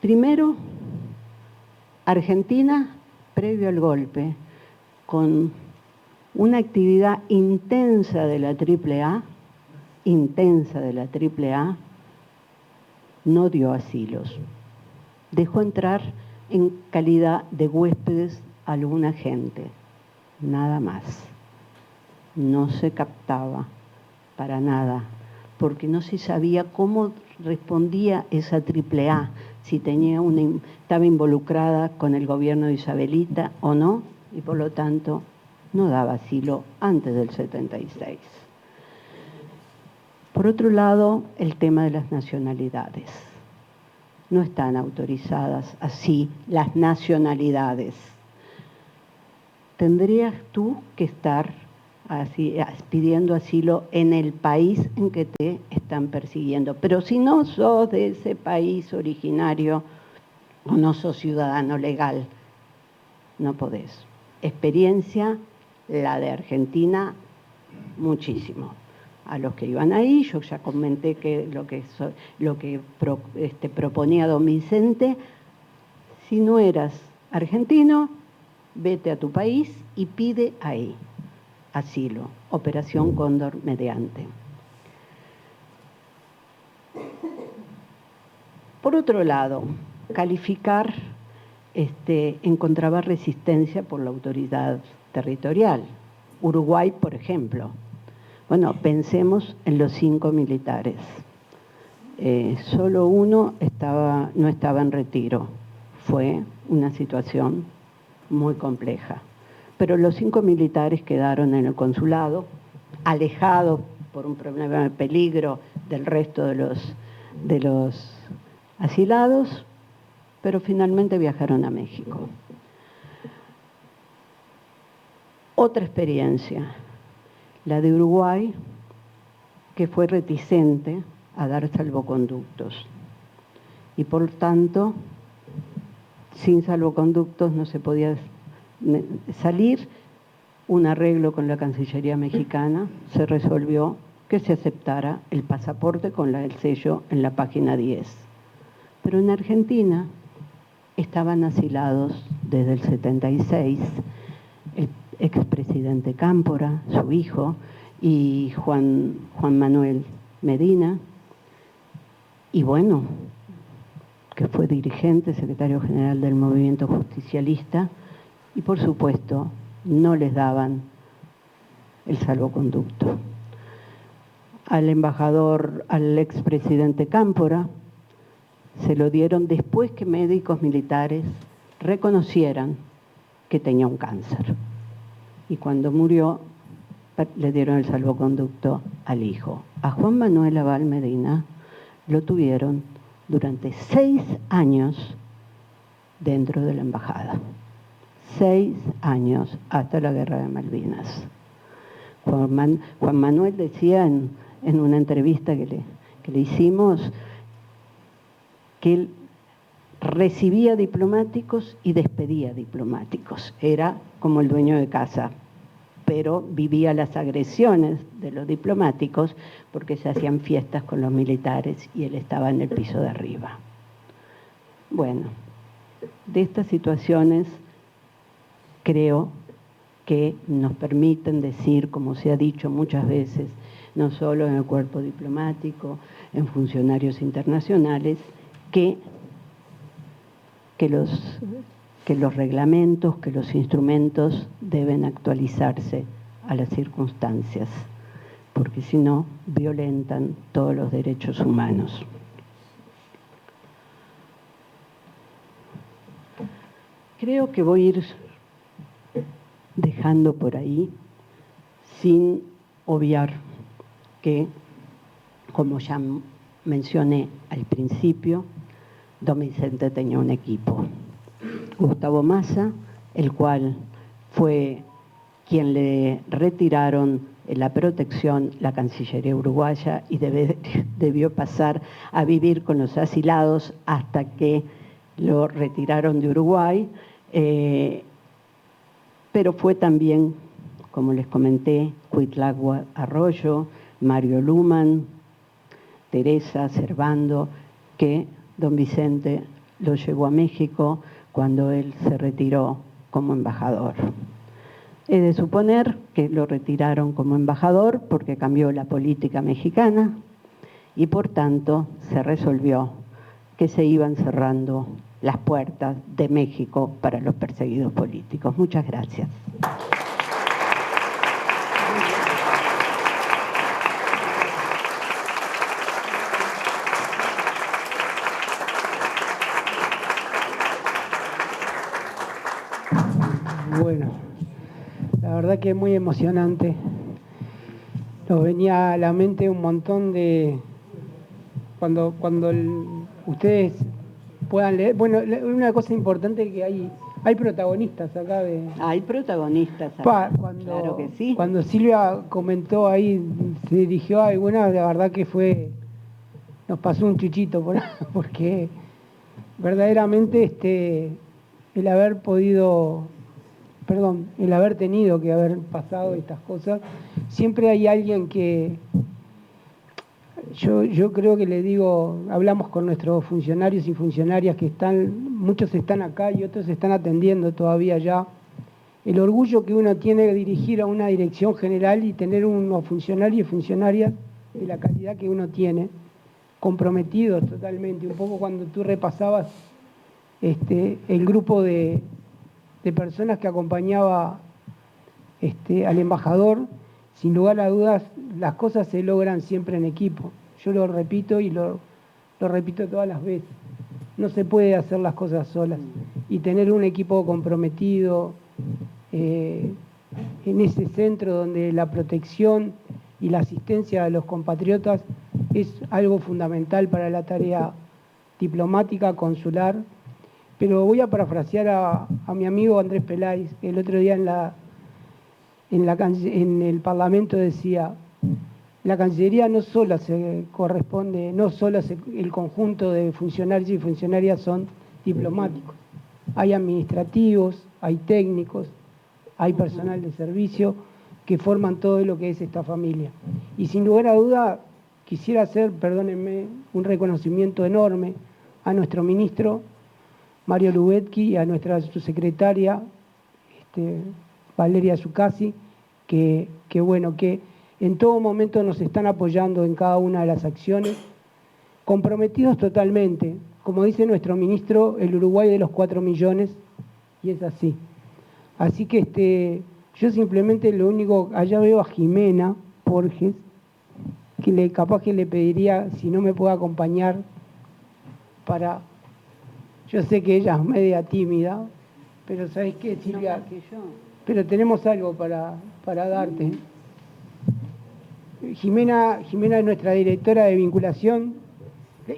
Primero, Argentina, previo al golpe, con una actividad intensa de la AAA, no dio asilos. Dejó entrar en calidad de huéspedes a alguna gente, nada más. No se captaba para nada, porque no se sabía cómo respondía esa AAA, si estaba involucrada con el gobierno de Isabelita o no, y por lo tanto no daba asilo antes del 76. Por otro lado, el tema de las nacionalidades. No están autorizadas así las nacionalidades. Tendrías tú que estar pidiendo asilo en el país en que te están persiguiendo. Pero si no sos de ese país originario o no sos ciudadano legal, no podés. Experiencia, la de Argentina, muchísimo. A los que iban ahí, yo ya comenté que lo que proponía don Vicente, si no eras argentino, vete a tu país y pide ahí asilo. Operación Cóndor mediante. Por otro lado, calificar encontraba resistencia por la autoridad territorial. Uruguay, por ejemplo. Bueno, pensemos en los 5 militares. Solo uno no estaba en retiro. Fue una situación muy compleja. Pero los 5 militares quedaron en el consulado, alejados por un problema de peligro del resto de los asilados, pero finalmente viajaron a México. Otra experiencia, la de Uruguay, que fue reticente a dar salvoconductos. Y por tanto, sin salvoconductos no se podía salir. Un arreglo con la Cancillería mexicana, se resolvió que se aceptara el pasaporte con el sello en la página 10. Pero en Argentina estaban asilados desde el 76 el expresidente Cámpora, su hijo, y Juan Manuel Medina, y bueno, que fue dirigente, secretario general del movimiento justicialista, y por supuesto no les daban el salvoconducto. Al embajador, al expresidente Cámpora, se lo dieron después que médicos militares reconocieran que tenía un cáncer. Y cuando murió, le dieron el salvoconducto al hijo. A Juan Manuel Aval Medina lo tuvieron durante 6 años dentro de la embajada. 6 años, hasta la Guerra de Malvinas. Juan Manuel decía en una entrevista que le hicimos que él recibía diplomáticos y despedía diplomáticos. Era como el dueño de casa, pero vivía las agresiones de los diplomáticos porque se hacían fiestas con los militares y él estaba en el piso de arriba. Bueno, de estas situaciones creo que nos permiten decir, como se ha dicho muchas veces, no solo en el cuerpo diplomático, en funcionarios internacionales, que los reglamentos, que los instrumentos deben actualizarse a las circunstancias, porque si no, violentan todos los derechos humanos. Creo que voy a ir dejando por ahí, sin obviar que, como ya mencioné al principio, Don Vicente tenía un equipo. Gustavo Massa, el cual fue quien le retiraron la protección, la Cancillería uruguaya, y debió pasar a vivir con los asilados hasta que lo retiraron de Uruguay, pero fue también, como les comenté, Cuitlagua Arroyo, Mario Luman, Teresa Servando, que don Vicente lo llevó a México cuando él se retiró como embajador. He de suponer que lo retiraron como embajador porque cambió la política mexicana y por tanto se resolvió que se iban cerrando las puertas de México para los perseguidos políticos. Muchas gracias. Bueno, la verdad que es muy emocionante. Nos venía a la mente un montón de... Cuando ustedes puedan leer... Bueno, una cosa importante que hay protagonistas acá de... Hay protagonistas acá, claro que sí. Cuando Silvia comentó ahí, se dirigió a alguna, la verdad que nos pasó un chuchito porque verdaderamente el haber tenido que haber pasado estas cosas, siempre hay alguien que, yo creo que le digo, hablamos con nuestros funcionarios y funcionarias que muchos están acá y otros están atendiendo todavía allá, el orgullo que uno tiene de dirigir a una dirección general y tener unos funcionarios y funcionarias de la calidad que uno tiene, comprometidos totalmente. Un poco cuando tú repasabas el grupo de personas que acompañaba al embajador, sin lugar a dudas, las cosas se logran siempre en equipo. Yo lo repito y lo repito todas las veces. No se puede hacer las cosas solas. Y tener un equipo comprometido en ese centro donde la protección y la asistencia a los compatriotas es algo fundamental para la tarea diplomática, consular. Pero voy a parafrasear a mi amigo Andrés Peláez, que el otro día en el Parlamento decía: la Cancillería no solo se corresponde, el conjunto de funcionarios y funcionarias son diplomáticos. Hay administrativos, hay técnicos, hay personal de servicio que forman todo lo que es esta familia. Y sin lugar a duda, quisiera hacer, perdónenme, un reconocimiento enorme a nuestro ministro Mario Lubetki y a nuestra subsecretaria Valeria Zuccasi, que en todo momento nos están apoyando en cada una de las acciones, comprometidos totalmente. Como dice nuestro ministro, el Uruguay de los 4 millones, y es así. Así que yo simplemente lo único, allá veo a Jimena Borges, que capaz que le pediría si no me puede acompañar para... Yo sé que ella es media tímida, pero ¿sabes qué, Silvia? No, que yo. Pero tenemos algo para darte. Jimena es nuestra directora de vinculación.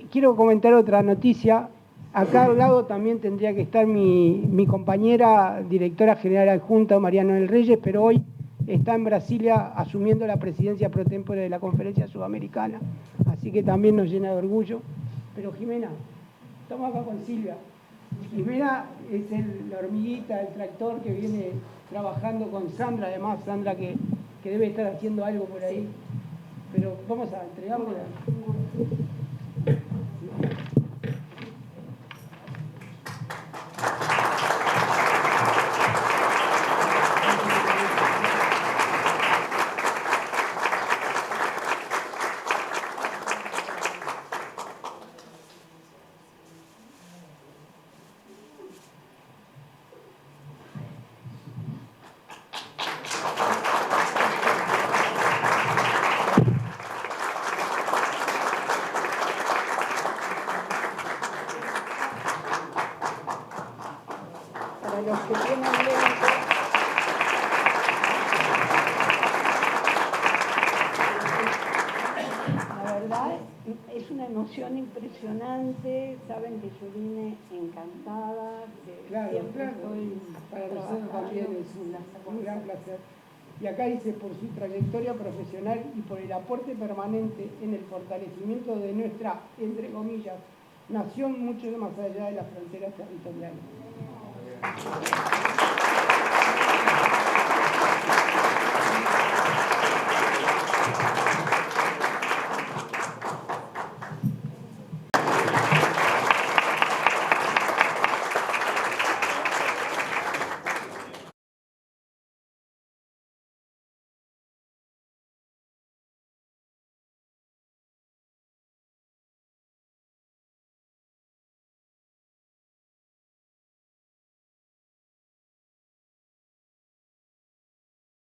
Quiero comentar otra noticia. Acá al lado también tendría que estar mi compañera directora general adjunta, Mariano del Reyes, pero hoy está en Brasilia asumiendo la presidencia pro tempore de la Conferencia Sudamericana. Así que también nos llena de orgullo. Pero Jimena, estamos acá con Silvia. Jimena es la hormiguita, el tractor que viene trabajando con Sandra, además Sandra que debe estar haciendo algo por ahí. Pero vamos a entregarle los que tienen lentes. La verdad es una emoción impresionante. Saben que yo vine encantada. Claro, para nosotros también es un gran placer. Y acá dice: por su trayectoria profesional y por el aporte permanente en el fortalecimiento de nuestra, entre comillas, nación mucho más allá de las fronteras territoriales.